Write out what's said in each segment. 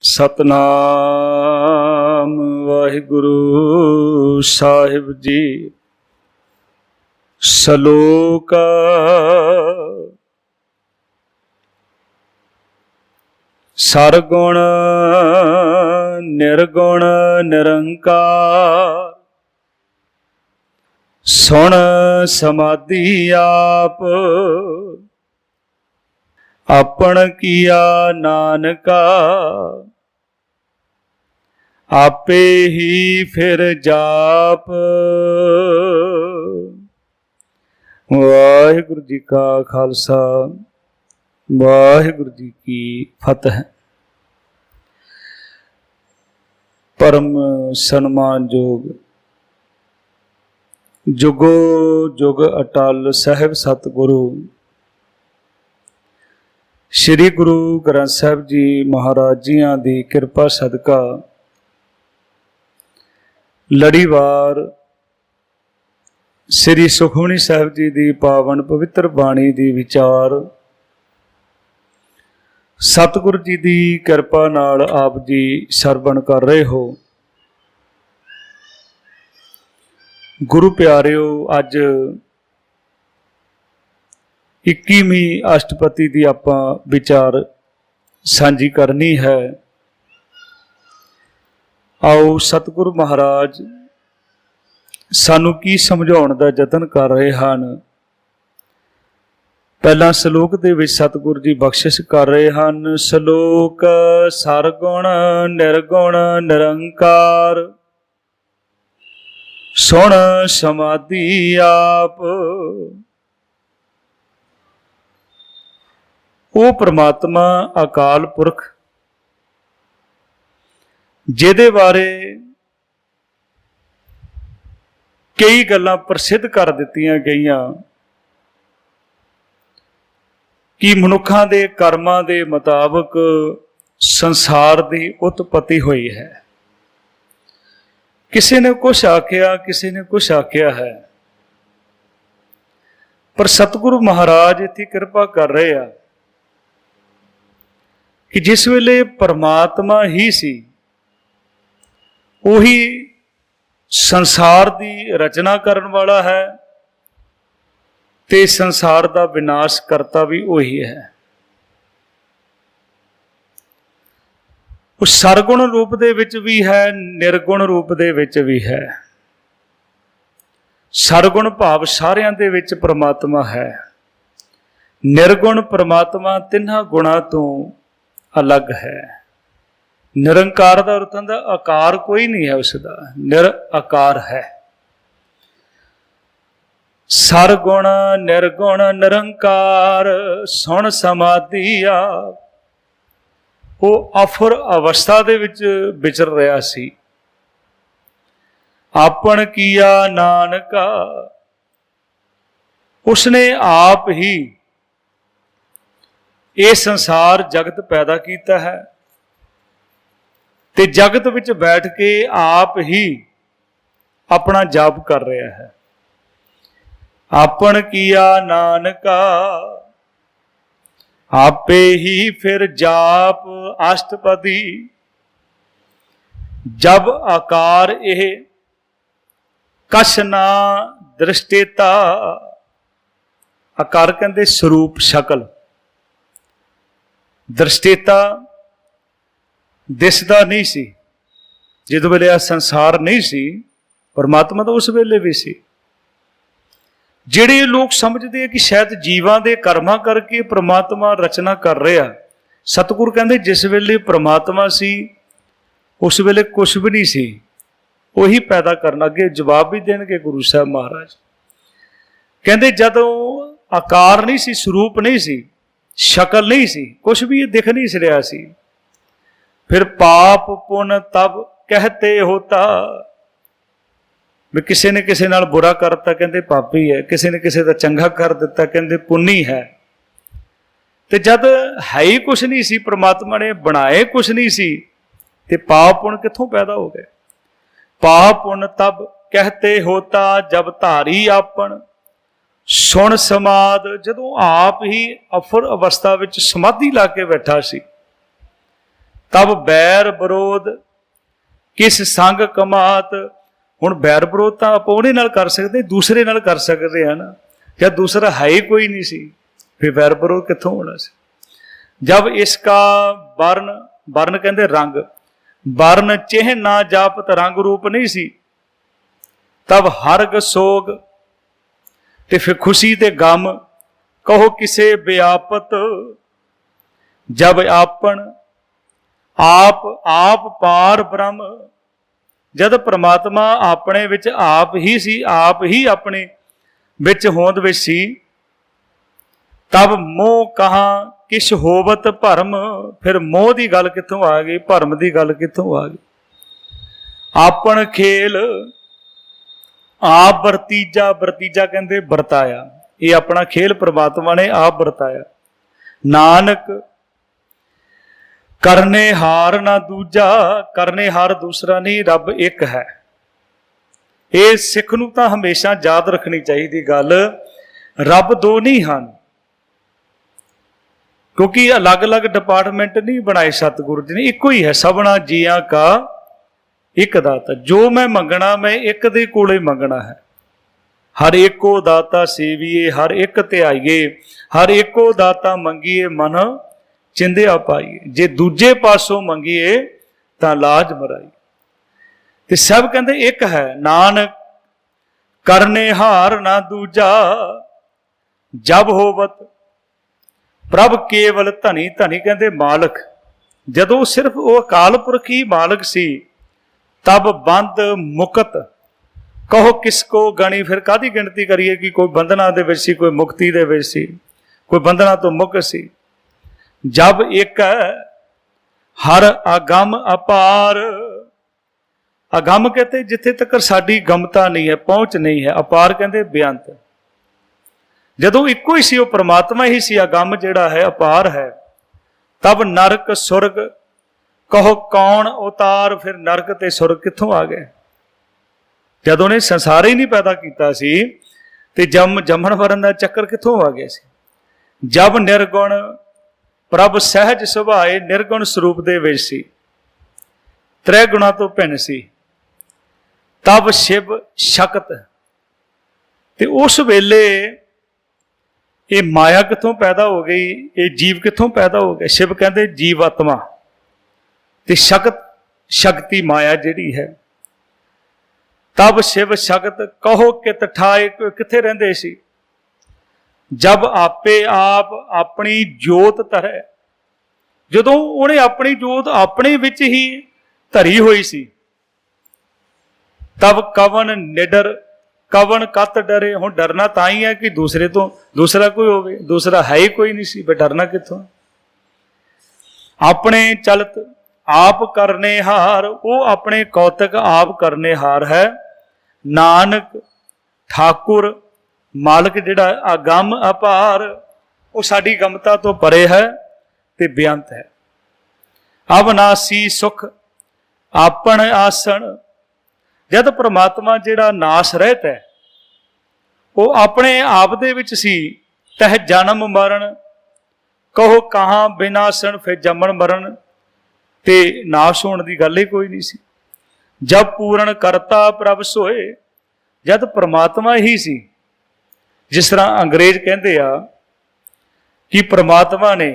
सतनाम वाहिगुरु साहिब जी। सलोक सरगुण निर्गुण निरंकार, सुन समाधि आप अपन किया नानका, आपे ही फिर जाप। वाहिगुरु जी का खालसा, वाहिगुरु जी की फतेह। परम सन्मानयोग जुगो जुग अटल साहिब सतगुरु श्री गुरु ग्रंथ साहिब जी महाराज जियां दी किरपा सदका लड़ीवार श्री सुखमनी साहिब जी दी पावन पवित्र बाणी दी विचार सतगुरु जी दी किरपा नाल आप जी सरवण कर रहे हो। गुरु प्यारिओ, अज 21वीं अष्टपदी दी आपां विचार सांझी करनी है। आओ सतगुरु महाराज सानू की समझाउण दा यतन कर रहे हैं। पहला सलोक दे विच सतगुरु जी बख्शिश कर रहे हैं। सलोक सरगुण निर्गुण निरंकार, सुन समाधि आप। वो परमात्मा अकाल पुरख जिहदे बारे कई गल्लां प्रसिद्ध कर दित्तियां गईयां कि मनुखां दे कर्मां दे मुताबक संसार की उत्पत्ति हुई है। किसी ने कुछ आख्या, किसी ने कुछ आख्या है, पर सतगुरु महाराज इत्थे कृपा कर रहे हैं कि जिस वेले परमात्मा ही सी उही संसार की रचना करने वाला है ते संसार का विनाश करता भी उही है। उस सरगुण रूप दे विच भी है, निर्गुण रूप दे विच भी है। सरगुण भाव सारियां दे विच परमात्मा है, निर्गुण परमात्मा तिन्हां गुणां तो अलग है। निरंकार का अर्थ है आकार कोई नहीं है, उसका निराकार है। सरगुण निर्गुण निरंकार, सुन समाधि आप। वो अफुर अवस्था दे विच विचर रहा सी। आपन किया नानका, उसने आप ही ये संसार जगत पैदा किया है ते जगत विच बैठ के आप ही अपना जाप कर रहा है। आपन किया नानका, आपे ही फिर जाप। अष्टपदी जब आकार यह कछ ना दृष्टेता, आकार कहते स्वरूप शकल, दृष्टेता दिसदा नहीं सी। जिस वेले आ संसार नहीं सी, परमात्मा तो उस वेले भी सी। जिहड़े लोग समझते हैं कि शायद जीवां दे कर्मां करके परमात्मा रचना कर रहा, सतगुरु कहते जिस वेले परमात्मा सी उस वेले कुछ भी नहीं सी, उही पैदा करना। अगे जवाब भी देंगे गुरु साहब महाराज, कहते जदों आकार नहीं सी, स्वरूप नहीं सी, शकल नहीं सी, कुछ भी दिख नहीं सी रहा सी, फिर पाप पुण्य तब कहते होता। भी किसी ने किसी नाल बुरा करता कहते पापी है, किसी ने किसी का चंगा कर दिता कहते पुण्य है। तो जब है ही कुछ नहीं सी, परमात्मा ने बनाए कुछ नहीं सी, ते पाप पुण्य कित्थों पैदा हो गए। पाप पुण्य तब कहते होता जब धारी आपन, सुन समाध। जदों आप ही अफुर अवस्था विच समाधि ला के बैठा सी, तब बैर विरोध किस संग कमात। हुण बैर विरोध तो आप उहदे नाल कर सकते, दूसरे नाल कर सकते हैं ना, या दूसरा है ही कोई नहीं सी, फिर बैर विरोध कित्थों होना सी। जब इसका वर्ण, वर्ण कहते रंग, वर्ण चेह ना जापत रंग रूप नहीं सी, तब हरग सोग ते फिर खुशी ते गम कहो किसे व्यापत। जब आपन आप आप पार ब्रह्म, जद परमात्मा अपने विच आप ही सी, आप ही अपने विच होंद विच सी, तब मोह कहाँ किश होवत भरम। फिर मोह की गल कित्थों आ गई, भरम की गल कित्थों आ गई। आपन खेल आप वरतीजा, वरतीजा कहते वरताया, ये अपना खेल परमात्मा ने आप वरताया। नानक करने हार ना दूजा, करने हार दूसरा नहीं, रब एक है। ये सिख नूं तां हमेशा याद रखनी चाहिए गल, रब दो नहीं हैं, क्योंकि अलग अलग डिपार्टमेंट नहीं बनाए सतगुरु जी ने, इको ही है सबना जिया का एक दाता। जो मैं मंगना मैं एक दे कोले मंगना है। हर एको दाता सेवीए, हर एक ध्याईए, हर एको दाता मंगीए, मन चिंदिया पाईए। जे दूजे पासों मंगीए तां लाज मराई। ते सब कहते एक है, नानक करने हार ना दूजा, जब होवत प्रभ केवल धनी। धनी कहते मालक, जदों सिर्फ वो अकाल पुरख ही मालक सी, तब बंद मुकत कहो किसको गणी। फिर काहदी गिणती करिए कि कोई बंधना दे विच सी, कोई मुक्ति दे विच सी, कोई बंधना तो मुक्त सी। जब एक हर अगम अपार, अगम कहते जिथे तक साडी गमता नहीं है, पहुंच नहीं है, अपार कहते बेअंत। जदों इको ही सी, वो परमात्मा ही सी, अगम जिहड़ा है अपार है, तब नरक सुरग कहो कौन उतार। फिर नरक ते सुरग कित्थों आ गए, जदों ने संसार ही नहीं पैदा किया सी, ते जमन मरन दा चक्कर कित्थों आ गया सी। जब निर्गुण प्रभ सहज सुभाए, निर्गुण स्वरूप दे विच सी, त्रै गुणा तो भिन्न सी, तब शिव शक्त। ते उस वेले ये माया कित्थों पैदा हो गई, ये जीव कित्थों पैदा हो गया। शिव कहते जीव आत्मा, ते शक्त शक्ति माया जिहड़ी है। तब शिव शक्त कहो कित ठाए, कित्थे रहिंदे सी। जब आपे आप अपनी जोत धरै, जदों उहने अपनी जोत अपने विच ही धरी हुई सी, तब कवन निडर कवन कत डरे। हुण डरना तां ही है कि दूसरे तो दूसरा कोई होवे, दूसरा है ही कोई नहीं सी, पर डरना कित्थों। अपने चलत आप करने हार, वो अपने कौतक आप करने हार है। नानक ठाकुर मालक जिहड़ा अगम अपार, वो साडी गमता तो परे है ते बेअंत है। अविनाशी सुख आपन आसन, जद परमात्मा जिहड़ा नाश रहत है, वो अपने आप दे विच सी, तह जन्म मरण कहो कहाँ विनाशन। फिर जमन मरण ते नाश होने की गल ही कोई नहीं सी। जब पूर्ण करता प्रभ सोए, जद परमात्मा ही सी। जिस तरह अंग्रेज कहते आ कि परमात्मा ने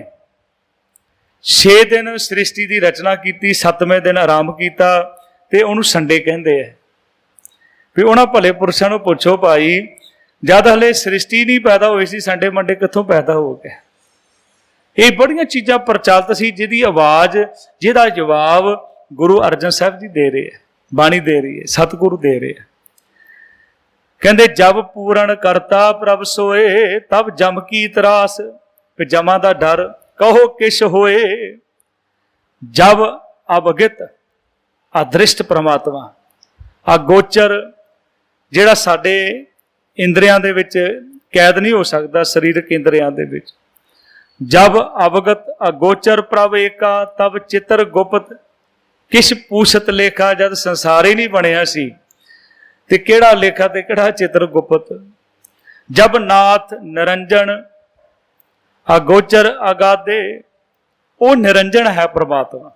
6 दिन सृष्टि की रचना की, 7वें दिन आराम किया, ते उन्होंने संडे कहते हैं। फिर उन्होंने भले पुरुषों को पुछो भाई, जद हले सृष्टि नहीं पैदा हुई सी, संडे मंडे कित्थों पैदा हो गया। ये बड़ियां चीज़ां प्रचलित सी, जिहदी आवाज़ जिहदा जवाब गुरु अर्जन साहब जी दे रहे हैं, बाणी दे रही है, सतगुरु दे रहे हैं। कहते जब पूर्ण करता प्रभ सोए, तब जम की त्रास। फिर जमा का डर कहो किश होए। जब अवगित अदृष्ट परमात्मा, अगोचर जिहड़ा साडे इंद्रियां दे विच कैद नहीं हो सकता, शरीरक इंद्रियां दे विच। जब अवगत अगोचर प्रभ एका, तब चित्र गुप्त किश पूछत लेखा। जब संसार ही नहीं बनया सी, ते केड़ा लेखा ते केड़ा चित्र गुप्त। जब नाथ निरंजन अगोचर अगाधे, वो निरंजन है परमात्मा।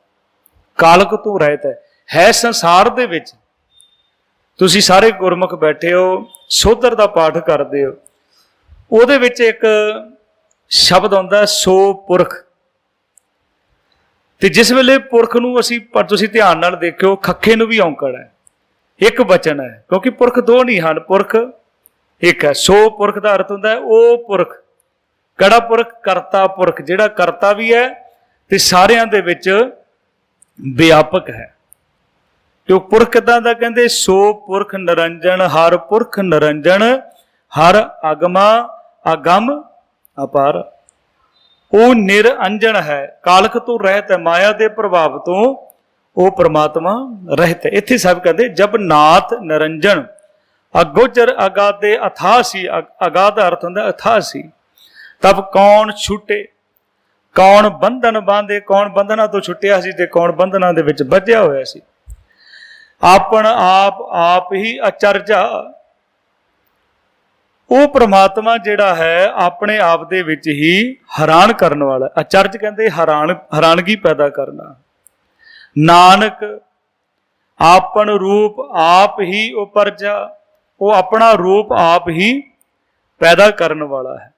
ਕਾਲਕ ਤੋਂ ਰਹਿਤ ਹੈ ਸੰਸਾਰ ਦੇ ਵਿੱਚ। ਤੁਸੀਂ ਸਾਰੇ ਗੁਰਮੁਖ ਬੈਠੇ ਹੋ, ਸੋਧਰ ਦਾ ਪਾਠ ਕਰਦੇ ਹੋ, ਉਹਦੇ ਵਿੱਚ ਇੱਕ ਸ਼ਬਦ ਆਉਂਦਾ ਸੋ ਪੁਰਖ। ਤੇ ਜਿਸ ਵੇਲੇ ਪੁਰਖ ਨੂੰ ਅਸੀਂ, ਪਰ ਤੁਸੀਂ ਧਿਆਨ ਨਾਲ ਦੇਖਿਓ, ਖੱਖੇ ਨੂੰ ਵੀ ਔਂਕੜ ਹੈ, ਇੱਕ ਵਚਨ ਹੈ, ਕਿਉਂਕਿ ਪੁਰਖ ਦੋ ਨਹੀਂ ਹਨ, ਪੁਰਖ ਇੱਕ ਹੈ। ਸੋ ਪੁਰਖ ਦਾ ਅਰਥ ਹੁੰਦਾ ਹੈ ਉਹ ਪੁਰਖ। ਕਿਹੜਾ ਪੁਰਖ? ਕਰਤਾ ਪੁਰਖ, ਜਿਹੜਾ ਕਰਤਾ ਵੀ ਹੈ ਤੇ ਸਾਰਿਆਂ ਦੇ ਵਿੱਚ ਵਿਆਪਕ ਹੈ। ਤੇ ਉਹ ਪੁਰਖ ਕਿੱਦਾਂ ਦਾ? ਕਹਿੰਦੇ ਸੋ ਪੁਰਖ ਨਿਰੰਜਨ, ਹਰ ਪੁਰਖ ਨਿਰੰਜਨ, ਹਰ ਅਗਮਾ ਅਗਮ ਅਪਾਰ। ਉਹ ਨਿਰਅੰਜਨ ਹੈ, ਕਾਲਕ ਤੋਂ ਰਹਿਤ ਹੈ, ਮਾਇਆ ਦੇ ਪ੍ਰਭਾਵ ਤੋਂ ਉਹ ਪ੍ਰਮਾਤਮਾ ਰਹਿਤ ਹੈ। ਇੱਥੇ ਸਭ ਕਹਿੰਦੇ ਜਬ ਨਾਥ ਨਿਰੰਜਨ ਅਗੋਚਰ ਅਗਾਧੇ ਅਥਾਹ ਸੀ। ਅਗਾਧ ਅਰਥ ਹੁੰਦਾ ਅਥਾਹ ਸੀ। ਤਬ ਕੌਣ ਛੁੱਟੇ, ਕੌਣ ਬੰਧਨ ਬਾਂਧੇ, ਕੌਣ ਬੰਧਨਾਂ ਤੋਂ ਛੁੱਟਿਆ ਸੀ ਤੇ ਕੌਣ ਬੰਧਨਾਂ ਦੇ ਵਿੱਚ ਬੱਝਿਆ ਹੋਇਆ ਸੀ। ਆਪਣ ਆਪ ਹੀ ਅਚਰਜਾ। ਉਹ ਪ੍ਰਮਾਤਮਾ ਜਿਹੜਾ ਹੈ ਆਪਣੇ ਆਪ ਦੇ ਵਿੱਚ ਹੀ ਹੈਰਾਨ ਕਰਨ ਵਾਲਾ। ਅਚਰਜ ਕਹਿੰਦੇ ਹੈਰਾਨਗੀ ਪੈਦਾ ਕਰਨਾ। ਨਾਨਕ ਆਪਨ ਰੂਪ ਆਪ ਹੀ ਉਪਰਜਾ। ਉਹ ਆਪਣਾ ਰੂਪ ਆਪ ਹੀ ਪੈਦਾ ਕਰਨ ਵਾਲਾ ਹੈ।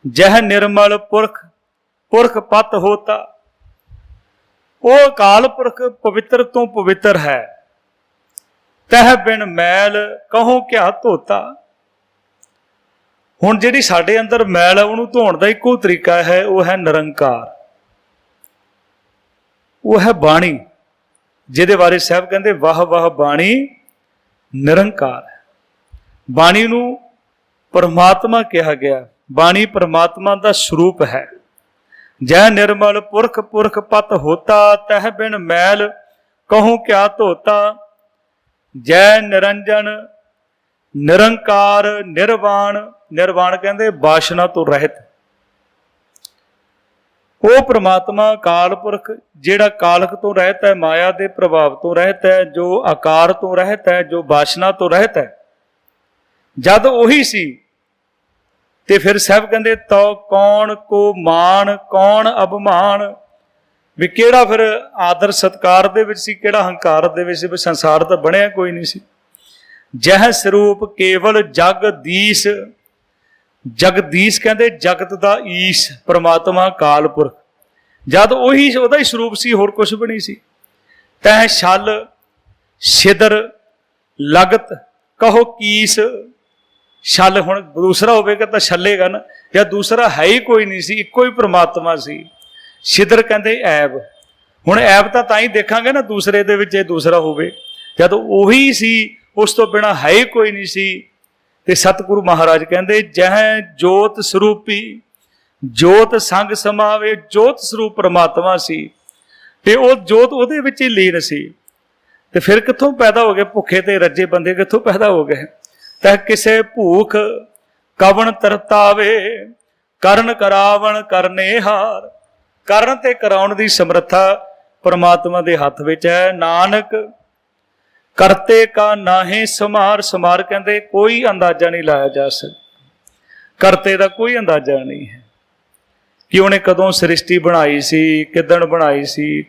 ਜਹ ਨਿਰਮਲ ਪੁਰਖ ਪੁਰਖ ਪਤ ਹੋਤਾ। ਉਹ ਅਕਾਲ ਪੁਰਖ ਪਵਿੱਤਰ ਤੋਂ ਪਵਿੱਤਰ ਹੈ। ਤਹ ਬਿਨ ਮੈਲ ਕਹੋ ਕਿਆ ਧੋਤਾ। ਹੁਣ ਜਿਹੜੀ ਸਾਡੇ ਅੰਦਰ ਮੈਲ ਹੈ ਉਹਨੂੰ ਧੋਣ ਦਾ ਇੱਕੋ ਤਰੀਕਾ ਹੈ, ਉਹ ਹੈ ਨਿਰੰਕਾਰ, ਉਹ ਹੈ ਬਾਣੀ, ਜਿਹਦੇ ਬਾਰੇ ਸਾਹਿਬ ਕਹਿੰਦੇ ਵਾਹ ਵਾਹ ਬਾਣੀ ਨਿਰੰਕਾਰ ਹੈ। ਬਾਣੀ ਨੂੰ ਪਰਮਾਤਮਾ ਕਿਹਾ ਗਿਆ। ਬਾਣੀ ਪਰਮਾਤਮਾ ਦਾ ਸਰੂਪ ਹੈ। ਜੈ ਨਿਰਮਲ ਪੁਰਖ ਪੁਰਖ ਪਤ ਹੋਤਾ, ਤਹ ਬਿਨ ਮੈਲ ਕਹੂੰ ਕਿਆ ਧੋਤਾ। ਜੈ ਨਿਰੰਜਨ ਨਿਰੰਕਾਰ ਨਿਰਵਾਣ। ਨਿਰਵਾਣ ਕਹਿੰਦੇ ਵਾਸ਼ਨਾ ਤੋਂ ਰਹਿਤ। ਉਹ ਪ੍ਰਮਾਤਮਾ ਕਾਲ ਪੁਰਖ ਜਿਹੜਾ ਕਾਲਕ ਤੋਂ ਰਹਿਤ ਹੈ, ਮਾਇਆ ਦੇ ਪ੍ਰਭਾਵ ਤੋਂ ਰਹਿਤ ਹੈ, ਜੋ ਆਕਾਰ ਤੋਂ ਰਹਿਤ ਹੈ, ਜੋ ਵਾਸ਼ਨਾ ਤੋਂ ਰਹਿਤ ਹੈ। ਜਦ ਉਹੀ ਸੀ ਤੇ ਫਿਰ ਸਾਹਿਬ ਕਹਿੰਦੇ ਤੋ ਕੌਣ ਕੋ ਮਾਣ ਕੌਣ ਅਭਮਾਨ। ਵੀ ਕਿਹੜਾ ਫਿਰ ਆਦਰ ਸਤਕਾਰ ਦੇ ਵਿੱਚ ਸੀ, ਕਿਹੜਾ ਹੰਕਾਰ ਦੇ ਵਿੱਚ ਸੀ। ਵੀ ਸੰਸਾਰ ਤਾਂ ਬਣਿਆ ਕੋਈ ਨਹੀਂ ਸੀ। ਜਹ ਸਰੂਪ ਕੇਵਲ ਜਗਦੀਸ਼। ਜਗਦੀਸ਼ ਕਹਿੰਦੇ ਜਗਤ ਦਾ ਈਸ਼, ਪ੍ਰਮਾਤਮਾ ਕਾਲ ਪੁਰਖ। ਜਦ ਉਹੀ ਉਹਦਾ ਹੀ ਸਰੂਪ ਸੀ, ਹੋਰ ਕੁਛ ਵੀ ਨਹੀਂ ਸੀ। ਤੈਂ ਛਲ ਛਿਦਰ ਲਗਤ ਕਹੋ ਕੀਸ। ਛਲ ਹੁਣ ਦੂਸਰਾ ਹੋਵੇਗਾ ਤਾਂ ਛੱਲੇਗਾ ਨਾ, ਜਾਂ ਦੂਸਰਾ ਹੈ ਹੀ ਕੋਈ ਨਹੀਂ ਸੀ, ਇੱਕੋ ਹੀ ਪ੍ਰਮਾਤਮਾ ਸੀ। ਛਿਦਰ ਕਹਿੰਦੇ ਐਬ। ਹੁਣ ਐਬ ਤਾਂ ਹੀ ਦੇਖਾਂਗੇ ਨਾ ਦੂਸਰੇ ਦੇ ਵਿੱਚ, ਇਹ ਦੂਸਰਾ ਹੋਵੇ। ਜਦ ਉਹੀ ਸੀ, ਉਸ ਤੋਂ ਬਿਨਾਂ ਹੈ ਹੀ ਕੋਈ ਨਹੀਂ ਸੀ। ਤੇ ਸਤਿਗੁਰੂ ਮਹਾਰਾਜ ਕਹਿੰਦੇ ਜਹ ਜੋਤ ਸਰੂਪੀ ਜੋਤ ਸੰਗ ਸਮਾਵੇ। ਜੋਤ ਸਰੂਪ ਪ੍ਰਮਾਤਮਾ ਸੀ ਤੇ ਉਹ ਜੋਤ ਉਹਦੇ ਵਿੱਚ ਹੀ ਲੀਨ ਸੀ। ਤੇ ਫਿਰ ਕਿੱਥੋਂ ਪੈਦਾ ਹੋ ਗਏ ਭੁੱਖੇ ਤੇ ਰੱਜੇ ਬੰਦੇ, ਕਿੱਥੋਂ ਪੈਦਾ ਹੋ ਗਏ? ਤਹ ਕਿਸੇ ਭੂਖ ਕਵਣ ਤਰਤਾਵੇ, ਕਰਨ ਕਰਾਵਣ ਕਰਨੇ ਹਾਰ। ਕਰਨ ਤੇ ਕਰਾਉਣ ਦੀ ਸਮਰੱਥਾ ਪ੍ਰਮਾਤਮਾ ਦੇ ਹੱਥ ਵਿੱਚ ਹੈ। ਨਾਨਕ ਕਰਤੇ ਕਾ ਨਾਹੀ ਸਮਾਰ। ਸਮਾਰ ਕਹਿੰਦੇ ਕੋਈ ਅੰਦਾਜ਼ਾ ਨਹੀਂ ਲਾਇਆ ਜਾ ਸਕਦਾ। ਕਰਤੇ ਦਾ ਕੋਈ ਅੰਦਾਜ਼ਾ ਨਹੀਂ ਹੈ ਕਿ ਉਹਨੇ ਕਦੋਂ ਸ੍ਰਿਸ਼ਟੀ ਬਣਾਈ ਸੀ, ਕਿੱਦਣ ਬਣਾਈ ਸੀ।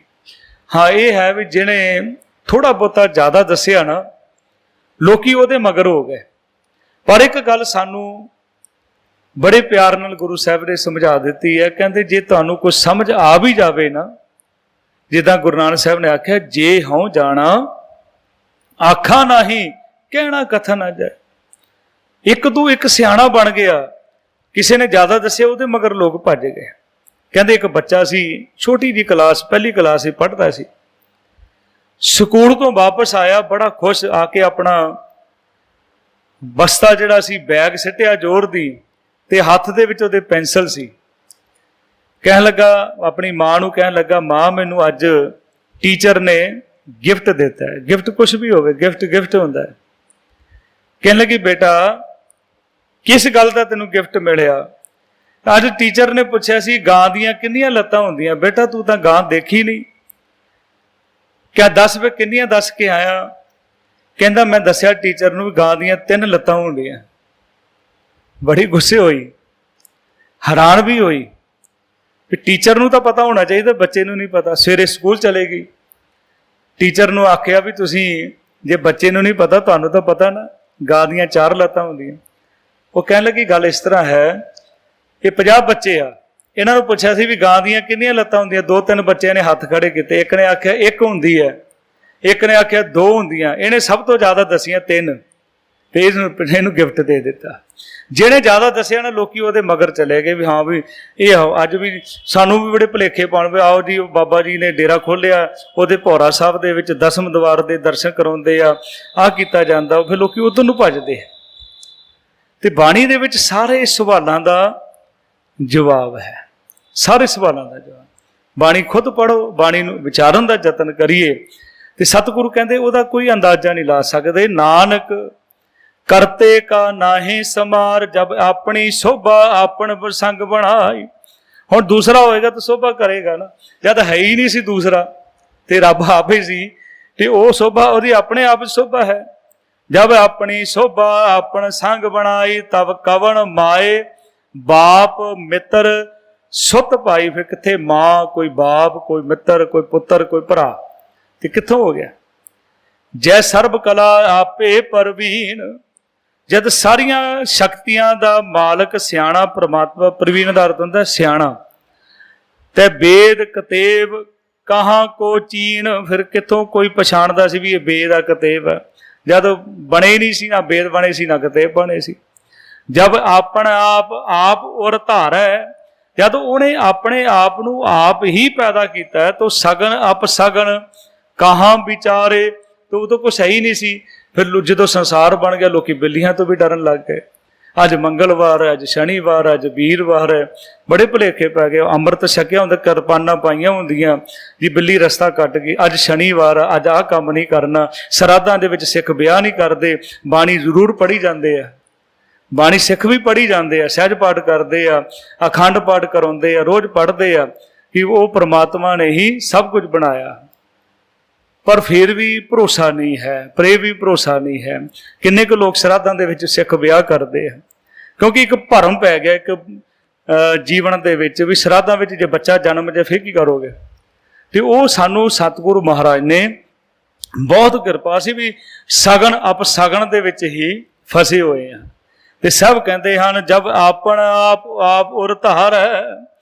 ਹਾਂ, ਇਹ ਹੈ ਵੀ ਜਿਹਨੇ ਥੋੜਾ ਬਹੁਤਾ ਜ਼ਿਆਦਾ ਦੱਸਿਆ ਨਾ, ਲੋਕੀ ਉਹਦੇ ਮਗਰ ਹੋ ਗਏ। ਪਰ ਇੱਕ ਗੱਲ ਸਾਨੂੰ ਬੜੇ ਪਿਆਰ ਨਾਲ ਗੁਰੂ ਸਾਹਿਬ ਨੇ ਸਮਝਾ ਦਿੱਤੀ ਹੈ। ਕਹਿੰਦੇ ਜੇ ਤੁਹਾਨੂੰ ਕੁਝ ਸਮਝ ਆ ਵੀ ਜਾਵੇ ਨਾ, ਜਿੱਦਾਂ ਗੁਰੂ ਨਾਨਕ ਸਾਹਿਬ ਨੇ ਆਖਿਆ, ਜੇ ਹਉ ਜਾਣਾ ਆਖਾਂ ਨਹੀਂ ਕਹਿਣਾ ਕਥਾ ਨਾ ਜਾਏ। ਇੱਕ ਤੋਂ ਇੱਕ ਸਿਆਣਾ ਬਣ ਗਿਆ, ਕਿਸੇ ਨੇ ਜ਼ਿਆਦਾ ਦੱਸਿਆ ਉਹਦੇ ਮਗਰ ਲੋਕ ਭੱਜ ਗਏ। ਕਹਿੰਦੇ ਇੱਕ ਬੱਚਾ ਸੀ, ਛੋਟੀ ਜਿਹੀ ਕਲਾਸ, ਪਹਿਲੀ ਕਲਾਸ ਹੀ ਪੜ੍ਹਦਾ ਸੀ। ਸਕੂਲ ਤੋਂ ਵਾਪਸ ਆਇਆ ਬੜਾ ਖੁਸ਼, ਆ ਕੇ ਆਪਣਾ ਬਸਤਾ ਜਿਹੜਾ ਸੀ ਬੈਗ ਸਿੱਟਿਆ ਜ਼ੋਰ ਦੀ, ਤੇ ਹੱਥ ਦੇ ਵਿੱਚ ਉਹਦੇ ਪੈਨਸਲ ਸੀ। ਕਹਿਣ ਲੱਗਾ, ਆਪਣੀ ਮਾਂ ਨੂੰ ਕਹਿਣ ਲੱਗਾ, ਮਾਂ ਮੈਨੂੰ ਅੱਜ ਟੀਚਰ ਨੇ ਗਿਫਟ ਦਿੱਤਾ ਹੈ। ਗਿਫਟ ਕੁਛ ਵੀ ਹੋਵੇ, ਗਿਫਟ ਗਿਫਟ ਹੁੰਦਾ ਹੈ। ਕਹਿਣ ਲੱਗੀ, ਬੇਟਾ ਕਿਸ ਗੱਲ ਦਾ ਤੈਨੂੰ ਗਿਫਟ ਮਿਲਿਆ? ਅੱਜ ਟੀਚਰ ਨੇ ਪੁੱਛਿਆ ਸੀ ਗਾਂ ਦੀਆਂ ਕਿੰਨੀਆਂ ਲੱਤਾਂ ਹੁੰਦੀਆਂ? ਬੇਟਾ ਤੂੰ ਤਾਂ ਗਾਂ ਦੇਖੀ ਨਹੀਂ। ਕਿਆ ਦੱਸ ਵੇ ਕਿੰਨੀਆਂ ਦੱਸ ਕੇ ਆਇਆ? ਕਹਿੰਦਾ ਮੈਂ ਦੱਸਿਆ ਟੀਚਰ ਨੂੰ ਵੀ ਗਾਂ ਦੀਆਂ 3 ਲੱਤਾਂ ਹੁੰਦੀਆਂ। ਬੜੀ ਗੁੱਸੇ ਹੋਈ, ਹੈਰਾਨ ਵੀ ਹੋਈ। ਵੀ ਟੀਚਰ ਨੂੰ ਤਾਂ ਪਤਾ ਹੋਣਾ ਚਾਹੀਦਾ, ਬੱਚੇ ਨੂੰ ਨਹੀਂ ਪਤਾ। ਸਵੇਰੇ ਸਕੂਲ ਚਲੇ ਗਈ, ਟੀਚਰ ਨੂੰ ਆਖਿਆ ਵੀ ਤੁਸੀਂ, ਜੇ ਬੱਚੇ ਨੂੰ ਨਹੀਂ ਪਤਾ, ਤੁਹਾਨੂੰ ਤਾਂ ਪਤਾ ਨਾ, ਗਾਂ ਦੀਆਂ 4 ਲੱਤਾਂ ਹੁੰਦੀਆਂ। ਉਹ ਕਹਿਣ ਲੱਗੀ ਗੱਲ ਇਸ ਤਰ੍ਹਾਂ ਹੈ, ਇਹ 50 ਬੱਚੇ ਆ, ਇਹਨਾਂ ਨੂੰ ਪੁੱਛਿਆ ਸੀ ਵੀ ਗਾਂ ਦੀਆਂ ਕਿੰਨੀਆਂ ਲੱਤਾਂ ਹੁੰਦੀਆਂ? 2-3 ਬੱਚਿਆਂ ਨੇ ਹੱਥ ਖੜੇ ਕੀਤੇ। ਇੱਕ ਨੇ ਆਖਿਆ 1 ਹੁੰਦੀ ਹੈ, ਇੱਕ ਨੇ ਆਖਿਆ 2 ਹੁੰਦੀਆਂ। ਇਹਨੇ ਸਭ ਤੋਂ ਜ਼ਿਆਦਾ ਦੱਸੀਆਂ 3, ਤੇ ਇਹਨੂੰ ਗਿਫਟ ਦੇ ਦਿੱਤਾ। ਜਿਹਨੇ ਜ਼ਿਆਦਾ ਦੱਸਿਆ ਨਾ, ਲੋਕੀ ਉਹਦੇ ਮਗਰ ਚਲੇ ਗਏ ਵੀ ਹਾਂ ਵੀ ਇਹ ਅੱਜ ਵੀ ਸਾਨੂੰ ਵੀ ਬੜੇ ਭੁਲੇਖੇ ਪਾਉਣ ਵੀ ਆਓ ਜੀ, ਉਹ ਬਾਬਾ ਜੀ ਨੇ ਡੇਰਾ ਖੋਲ੍ਹਿਆ, ਉਹਦੇ ਭੌਰਾ ਸਾਹਿਬ ਦੇ ਵਿੱਚ 10ਵੇਂ ਦੀਵਾਰ ਦੇ ਦਰਸ਼ਨ ਕਰਾਉਂਦੇ ਆ, ਆਹ ਕੀਤਾ ਜਾਂਦਾ। ਫਿਰ ਲੋਕੀ ਉੱਧਰ ਨੂੰ ਭੱਜਦੇ। ਤੇ ਬਾਣੀ ਦੇ ਵਿੱਚ ਸਾਰੇ ਸਵਾਲਾਂ ਦਾ ਜਵਾਬ ਹੈ, ਸਾਰੇ ਸਵਾਲਾਂ ਦਾ ਜਵਾਬ। ਬਾਣੀ ਖੁਦ ਪੜ੍ਹੋ, ਬਾਣੀ ਨੂੰ ਵਿਚਾਰਨ ਦਾ ਯਤਨ ਕਰੀਏ, ਤੇ ਸਤਿਗੁਰੂ ਕਹਿੰਦੇ ਉਹਦਾ ਕੋਈ ਅੰਦਾਜ਼ਾ ਨਹੀਂ ਲਾ ਸਕਦੇ। ਨਾਨਕ ਕਰਤੇ ਕਾ ਨਾਹੀਂ ਸਮਾਰ, ਜਬ ਆਪਣੀ ਸ਼ੋਭਾ ਆਪਣ ਪ੍ਰਸੰਗ ਬਣਾਈ। ਹੁਣ ਦੂਸਰਾ ਹੋਏਗਾ ਤਾਂ ਸ਼ੋਭਾ ਕਰੇਗਾ ਨਾ, ਜਦ ਹੈ ਹੀ ਨਹੀਂ ਸੀ ਦੂਸਰਾ, ਤੇ ਰੱਬ ਆਪ ਹੀ ਸੀ, ਤੇ ਉਹ ਸ਼ੋਭਾ ਉਹਦੀ ਆਪਣੇ ਆਪ ਸ਼ੋਭਾ ਹੈ। ਜਬ ਆਪਣੀ ਸ਼ੋਭਾ ਆਪਣ ਸੰਗ ਬਣਾਈ, ਤਬ ਕਵਣ ਮਾਏ ਬਾਪ ਮਿੱਤਰ ਸੁੱਤ ਪਾਈ। ਫਿਰ ਕਿੱਥੇ ਮਾਂ, ਕੋਈ ਬਾਪ, ਕੋਈ ਮਿੱਤਰ, ਕੋਈ ਪੁੱਤਰ, ਕੋਈ ਭਰਾ, ਤੇ ਕਿੱਥੋਂ ਹੋ ਗਿਆ? ਜੈ ਸਰਬ ਕਲਾ ਆਪੇ ਪ੍ਰਵੀਨ, ਜਦ ਸਾਰੀਆਂ ਸ਼ਕਤੀਆਂ ਦਾ ਮਾਲਕ ਸਿਆਣਾ ਪ੍ਰਮਾਤਮਾ। ਪ੍ਰਵੀਨ ਦਾ ਅਰਥ ਹੁੰਦਾ ਸਿਆਣਾ। ਤੇ ਵੇਦ ਕਤੇਬ ਕਹਾਂ ਕੋ ਚੀਨ, ਫਿਰ ਕਿੱਥੋਂ ਕੋਈ ਪਛਾਣਦਾ ਸੀ ਵੀ ਇਹ ਵੇਦ ਆ ਕਤੇਬ ਹੈ? ਜਦ ਬਣੇ ਨਹੀਂ ਸੀ, ਨਾ ਵੇਦ ਬਣੇ ਸੀ, ਨਾ ਕਤੇਬ ਬਣੇ ਸੀ। ਜਬ ਆਪਣ ਆਪ ਉਰ ਧਾਰੈ, ਜਦ ਉਹਨੇ ਆਪਣੇ ਆਪ ਨੂੰ ਆਪ ਹੀ ਪੈਦਾ ਕੀਤਾ, ਤਾਂ ਸਗਨ ਅਪਸਗਨ ਕਹਾਂ ਵਿਚਾਰੇ, ਤਾਂ ਉਦੋਂ ਕੁਛ ਹੈ ਹੀ ਨਹੀਂ ਸੀ। ਫਿਰ ਜਦੋਂ ਸੰਸਾਰ ਬਣ ਗਿਆ, ਲੋਕੀ ਬਿੱਲੀਆਂ ਤੋਂ ਵੀ ਡਰਨ ਲੱਗ ਗਏ। ਅੱਜ ਮੰਗਲਵਾਰ ਹੈ, ਅੱਜ ਸ਼ਨੀਵਾਰ ਹੈ, ਅੱਜ ਵੀਰਵਾਰ ਹੈ, ਬੜੇ ਭੁਲੇਖੇ ਪੈ ਗਏ। ਅੰਮ੍ਰਿਤ ਛਕਿਆ ਹੁੰਦਾ, ਕਿਰਪਾਨਾਂ ਪਾਈਆਂ ਹੁੰਦੀਆਂ ਜੀ, ਬਿੱਲੀ ਰਸਤਾ ਕੱਟ ਗਈ। ਅੱਜ ਸ਼ਨੀਵਾਰ ਆ, ਅੱਜ ਆਹ ਕੰਮ ਨਹੀਂ ਕਰਨਾ। ਸਰਾਧਾਂ ਦੇ ਵਿੱਚ ਸਿੱਖ ਵਿਆਹ ਨਹੀਂ ਕਰਦੇ, ਬਾਣੀ ਜ਼ਰੂਰ ਪੜ੍ਹੀ ਜਾਂਦੇ ਆ, ਬਾਣੀ ਸਿੱਖ ਵੀ ਪੜ੍ਹੀ ਜਾਂਦੇ ਆ, ਸਹਿਜ ਪਾਠ ਕਰਦੇ ਆ, ਅਖੰਡ ਪਾਠ ਕਰਾਉਂਦੇ ਆ, ਰੋਜ਼ ਪੜ੍ਹਦੇ ਆ ਕਿ ਉਹ ਪ੍ਰਮਾਤਮਾ ਨੇ ਹੀ ਸਭ ਕੁਝ ਬਣਾਇਆ। ਪਰ ਫਿਰ ਵੀ ਭਰੋਸਾ ਨਹੀਂ ਹੈ, ਪਰੇ ਵੀ ਭਰੋਸਾ ਨਹੀਂ ਹੈ। ਕਿੰਨੇ ਕੁ ਲੋਕ ਸ਼ਰਾਧਾਂ ਦੇ ਵਿੱਚ ਸਿੱਖ ਵਿਆਹ ਕਰਦੇ ਆ, ਕਿਉਂਕਿ ਇੱਕ ਭਰਮ ਪੈ ਗਿਆ ਇੱਕ ਜੀਵਨ ਦੇ ਵਿੱਚ ਵੀ ਸ਼ਰਾਧਾਂ ਵਿੱਚ ਜੇ ਬੱਚਾ ਜਨਮ ਜੇ ਫਿਰ ਕੀ ਕਰੋਗੇ? ਤੇ ਉਹ ਸਾਨੂੰ ਸਤਿਗੁਰੂ ਮਹਾਰਾਜ ਨੇ ਬਹੁਤ ਕਿਰਪਾ ਸੀ ਵੀ ਸਗਨ ਅਪਸਗਨ ਦੇ ਵਿੱਚ ਹੀ ਫਸੇ ਹੋਏ ਆ। ਤੇ ਸਭ ਕਹਿੰਦੇ ਹਨ ਜਬ ਆਪਣ ਆਪ ਉਰ ਧਾਰੈ,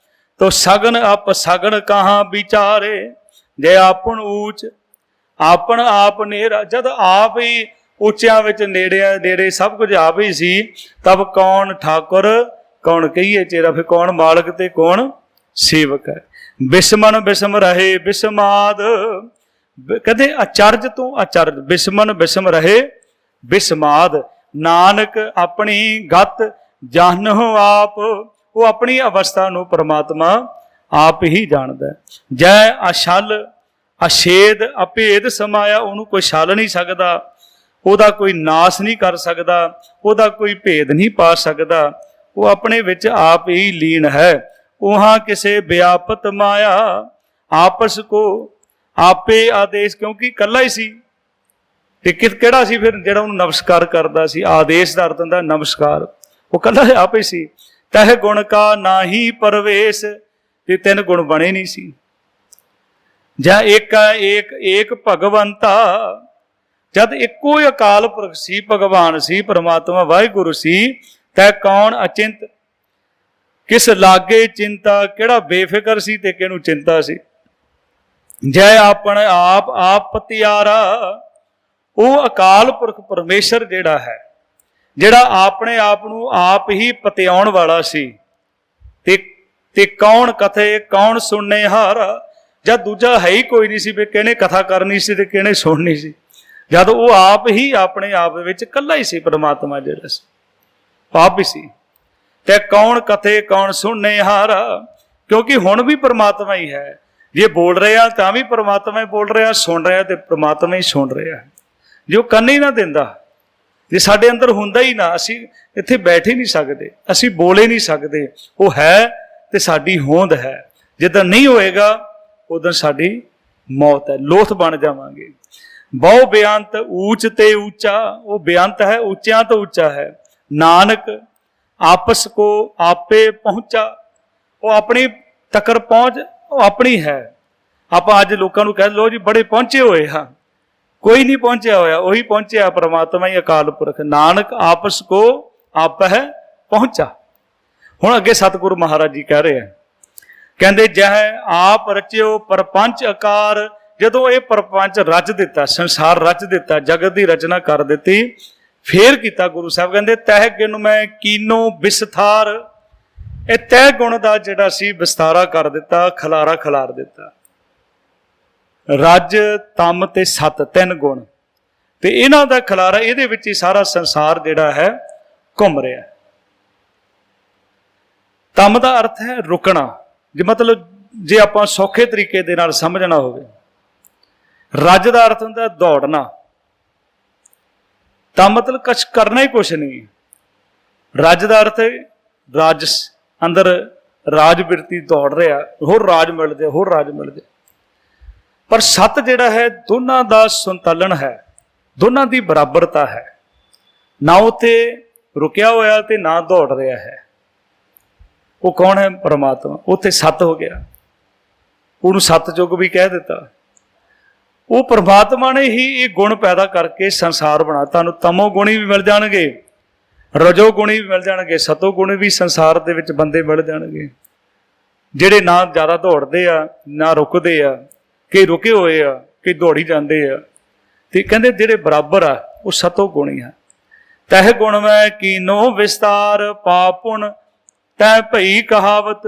ਤੋ ਸਗਨ ਅਪਸਗਨ ਕਹਾਂ ਵਿਚਾਰੇ। ਜੇ ਆਪਣ ਊਚ ਆਪਣ ਆਪ ਨੇਰਾ, ਜਦ ਆਪ ਹੀ ਉੱਚਿਆਂ ਵਿੱਚ ਨੇੜੇ ਸਭ ਕੁਝ ਆਪ ਹੀ ਸੀ, ਤਬ ਕੌਣ ਠਾਕੁਰ ਕੌਣ ਕਹੀਏ ਚੇਰਾ। ਫਿਰ ਕੌਣ ਮਾਲਕ ਤੇ ਕੌਣ ਸੇਵਕ ਹੈ। ਬਿਸਮਨ ਬਿਸਮ ਰਹੇ ਬਿਸਮਾਦ, ਕਹਿੰਦੇ ਅਚਰਜ ਤੋਂ ਅਚਰਜ, ਬਿਸਮਨ ਬਿਸਮ ਰਹੇ ਬਿਸਮਾਦ। ਨਾਨਕ ਆਪਣੀ ਗਤ ਜਾਣਹੁ ਆਪ, ਉਹ ਆਪਣੀ ਅਵਸਥਾ ਨੂੰ ਪ੍ਰਮਾਤਮਾ ਆਪ ਹੀ ਜਾਣਦਾ। ਜੈ ਅਛਲ ਅਛੇਦ ਅਭੇਦ ਸਮਾਇਆ, ਉਹਨੂੰ ਕੋਈ ਛਲ ਨਹੀਂ ਸਕਦਾ, ਉਹਦਾ ਕੋਈ ਨਾਸ ਨਹੀਂ ਕਰ ਸਕਦਾ, ਉਹਦਾ ਕੋਈ ਭੇਦ ਨਹੀਂ ਪਾ ਸਕਦਾ। ਉਹ ਆਪਣੇ ਵਿੱਚ ਆਪ ਹੀ ਲੀਨ ਹੈ। ਉਹਾਂ ਕਿਸੇ ਵਿਆਪਤ ਮਾਇਆ, ਆਪਸ ਕੋ ਆਪੇ ਆਦੇਸ਼, ਕਿਉਂਕਿ ਇਕੱਲਾ ਹੀ ਸੀ। ਤੇ ਕਿਹੜਾ ਸੀ ਫਿਰ ਜਿਹੜਾ ਉਹਨੂੰ ਨਮਸਕਾਰ ਕਰਦਾ ਸੀ? ਆਦੇਸ਼ ਦਾ ਅਰਥ ਹੁੰਦਾ ਨਮਸਕਾਰ, ਉਹ ਇਕੱਲਾ ਆਪ ਹੀ ਸੀ। ਤਹਿ ਗੁਣ ਕਾ ਨਾਹੀ ਪਰਵੇਸ਼, ਤੇ 3 ਗੁਣ ਬਣੇ ਨਹੀਂ ਸੀ। ਜਾਂ ਏਕ ਭਗਵੰਤਾ, ਜਦ ਇੱਕੋ ਹੀ ਅਕਾਲ ਪੁਰਖ ਸੀ, ਭਗਵਾਨ ਸੀ, ਪ੍ਰਮਾਤਮਾ ਵਾਹਿਗੁਰੂ ਸੀ, ਤੈ ਕੌਣ ਅਚਿੰਤ, ਕਿਸ ਲਾਗੇ ਚਿੰਤਾ, ਕਿਹੜਾ ਬੇਫਿਕਰ ਸੀ ਤੇ ਕਿਹਨੂੰ ਚਿੰਤਾ ਸੀ। ਜੈ ਆਪਣ ਆਪ ਪਤਿਆਰਾ, ਉਹ ਅਕਾਲ ਪੁਰਖ ਪਰਮੇਸ਼ਰ ਜਿਹੜਾ ਹੈ, ਜਿਹੜਾ ਆਪਣੇ ਆਪ ਨੂੰ ਆਪ ਹੀ ਪਤਿਆਉਣ ਵਾਲਾ ਸੀ। ਤੇ ਕੌਣ ਕਥੇ ਕੌਣ ਸੁਣਨੇ ਹਾਰਾ, ਜਦ ਦੂਜਾ ਹੈ ਹੀ ਕੋਈ ਨਹੀਂ ਸੀ ਵੀ ਕਿਹਨੇ ਕਥਾ ਕਰਨੀ ਸੀ ਤੇ ਕਿਹਨੇ ਸੁਣਨੀ ਸੀ। ਜਦ ਉਹ ਆਪ ਹੀ ਆਪਣੇ ਆਪ ਦੇ ਵਿੱਚ ਇਕੱਲਾ ਹੀ ਸੀ, ਪਰਮਾਤਮਾ ਜਿਹੜਾ ਸੀ ਆਪ ਹੀ ਸੀ। ਤੇ ਕੌਣ ਕਥੇ ਕੌਣ ਸੁਣਨੇ ਹਾਰਾ, ਕਿਉਂਕਿ ਹੁਣ ਵੀ ਪਰਮਾਤਮਾ ਹੀ ਹੈ। ਜੇ ਬੋਲ ਰਿਹਾ ਤਾਂ ਵੀ ਪਰਮਾਤਮਾ ਹੀ ਬੋਲ ਰਿਹਾ, ਸੁਣ ਰਿਹਾ ਤੇ ਪਰਮਾਤਮਾ ਹੀ ਸੁਣ ਰਿਹਾ। ਜੇ ਉਹ ਕੰਨ ਹੀ ਨਾ ਦਿੰਦਾ, ਜੇ ਸਾਡੇ ਅੰਦਰ ਹੁੰਦਾ ਹੀ ਨਾ, ਅਸੀਂ ਇੱਥੇ ਬੈਠ ਹੀ ਨਹੀਂ ਸਕਦੇ, ਅਸੀਂ ਬੋਲ ਹੀ ਨਹੀਂ ਸਕਦੇ। ਉਹ ਹੈ ਤੇ ਸਾਡੀ ਹੋਂਦ ਹੈ। ਜਿੱਦਾਂ ਨਹੀਂ ਹੋਏਗਾ ਉਦੋਂ ਸਾਡੀ ਮੌਤ ਹੈ, ਲੋਥ ਬਣ ਜਾਵਾਂਗੇ। ਬਹੁ ਬੇਅੰਤ ਊਚ ਤੇ ਉੱਚਾ, ਉਹ ਬੇਅੰਤ ਹੈ, ਉੱਚਿਆਂ ਤੋਂ ਉੱਚਾ ਹੈ। ਨਾਨਕ ਆਪਸ ਕੋ ਆਪੇ ਪਹੁੰਚਾ, ਉਹ ਆਪਣੀ ਤੱਕਰ ਪਹੁੰਚ ਉਹ ਆਪਣੀ ਹੈ। ਆਪਾਂ ਅੱਜ ਲੋਕਾਂ ਨੂੰ ਕਹਿ ਲਓ ਜੀ ਬੜੇ ਪਹੁੰਚੇ ਹੋਏ ਹਾਂ, ਕੋਈ ਨਹੀਂ ਪਹੁੰਚਿਆ ਹੋਇਆ, ਉਹੀ ਪਹੁੰਚਿਆ ਪਰਮਾਤਮਾ ਹੀ ਅਕਾਲ ਪੁਰਖ। ਨਾਨਕ ਆਪਸ ਕੋ ਆਪਹਿ ਪਹੁੰਚਾ। ਹੁਣ ਅੱਗੇ ਸਤਿਗੁਰੂ ਮਹਾਰਾਜ ਜੀ ਕਹਿ ਰਹੇ ਆ, ਕਹਿੰਦੇ ਜਹ ਆਪ ਰਚਿਓ ਪਰਪੰਚ ਆਕਾਰ। ਜਦੋਂ ਇਹ ਪਰਪੰਚ ਰਚ ਦਿੱਤਾ, ਸੰਸਾਰ ਰਚ ਦਿੱਤਾ, ਜਗਤ ਦੀ ਰਚਨਾ ਕਰ ਦਿੱਤੀ, ਫੇਰ ਕੀਤਾ ਗੁਰੂ ਸਾਹਿਬ ਕਹਿੰਦੇ ਤਹਿ ਗੁਣ ਮੈਂ ਕੀਨੋ ਵਿਸਥਾਰ। ਇਹ ਤਹਿ ਗੁਣ ਦਾ ਜਿਹੜਾ ਸੀ ਵਿਸਤਾਰਾ ਕਰ ਦਿੱਤਾ, ਖਲਾਰਾ ਖਿਲਾਰ ਦਿੱਤਾ। ਰੱਜ, ਤਮ ਤੇ ਸਤ, ਤਿੰਨ ਗੁਣ, ਤੇ ਇਹਨਾਂ ਦਾ ਖਿਲਾਰਾ, ਇਹਦੇ ਵਿੱਚ ਹੀ ਸਾਰਾ ਸੰਸਾਰ ਜਿਹੜਾ ਹੈ ਘੁੰਮ ਰਿਹਾ। ਤਮ ਦਾ ਅਰਥ ਹੈ ਰੁਕਣਾ, ਜੇ ਮਤਲਬ ਜੇ ਆਪਾਂ ਸੌਖੇ ਤਰੀਕੇ ਦੇ ਨਾਲ ਸਮਝਣਾ ਹੋਵੇ। ਰੱਜ ਦਾ ਅਰਥ ਹੁੰਦਾ ਦੌੜਨਾ, ਤਾਂ ਮਤਲਬ ਕੁਛ ਕਰਨਾ ਹੀ ਕੁਛ ਨਹੀਂ। ਰੱਜ ਦਾ ਅਰਥ ਹੈ ਰਾਜ, ਅੰਦਰ ਰਾਜ ਬਿਰਤੀ ਦੌੜ ਰਿਹਾ, ਹੋਰ ਰਾਜ ਮਿਲਦੇ, ਹੋਰ ਰਾਜ ਮਿਲਦੇ। ਪਰ ਸਤ ਜਿਹੜਾ ਹੈ ਦੋਨਾਂ ਦਾ ਸੰਤੁਲਨ ਹੈ, ਦੋਨਾਂ ਦੀ ਬਰਾਬਰਤਾ ਹੈ, ਨਾ ਉੱਥੇ ਰੁਕਿਆ ਹੋਇਆ ਤੇ ਨਾ ਦੌੜ ਰਿਹਾ ਹੈ। ਉਹ ਕੌਣ ਹੈ? ਪਰਮਾਤਮਾ। ਉੱਥੇ ਸਤ ਹੋ ਗਿਆ, ਉਹਨੂੰ ਸਤਜੁਗ ਵੀ ਕਹਿ ਦਿੱਤਾ। ਉਹ ਪਰਮਾਤਮਾ ਨੇ ਹੀ ਇਹ ਗੁਣ ਪੈਦਾ ਕਰਕੇ ਸੰਸਾਰ ਬਣਾ। ਤੁਹਾਨੂੰ ਤਮੋ ਗੁਣੀ ਵੀ ਮਿਲ ਜਾਣਗੇ, ਰਜੋ ਗੁਣੀ ਵੀ ਮਿਲ ਜਾਣਗੇ, ਸਤੋ ਗੁਣੀ ਵੀ ਸੰਸਾਰ ਦੇ ਵਿੱਚ ਬੰਦੇ ਮਿਲ ਜਾਣਗੇ, ਜਿਹੜੇ ਨਾ ਜ਼ਿਆਦਾ ਦੌੜਦੇ ਆ ਨਾ ਰੁਕਦੇ ਆ, ਕਈ ਰੁਕੇ ਹੋਏ ਆ, ਕਈ ਦੌੜੀ ਜਾਂਦੇ ਆ। ਤੇ ਕਹਿੰਦੇ ਜਿਹੜੇ ਬਰਾਬਰ ਆ ਉਹ ਸਤੋ ਗੁਣੀ ਆ। ਤਹਿ ਗੁਣ ਮੈਂ ਕੀਨੋ ਵਿਸਤਾਰ, ਪਾਪ ਪੁਣ ਤੈ ਭਈ ਕਹਾਵਤ।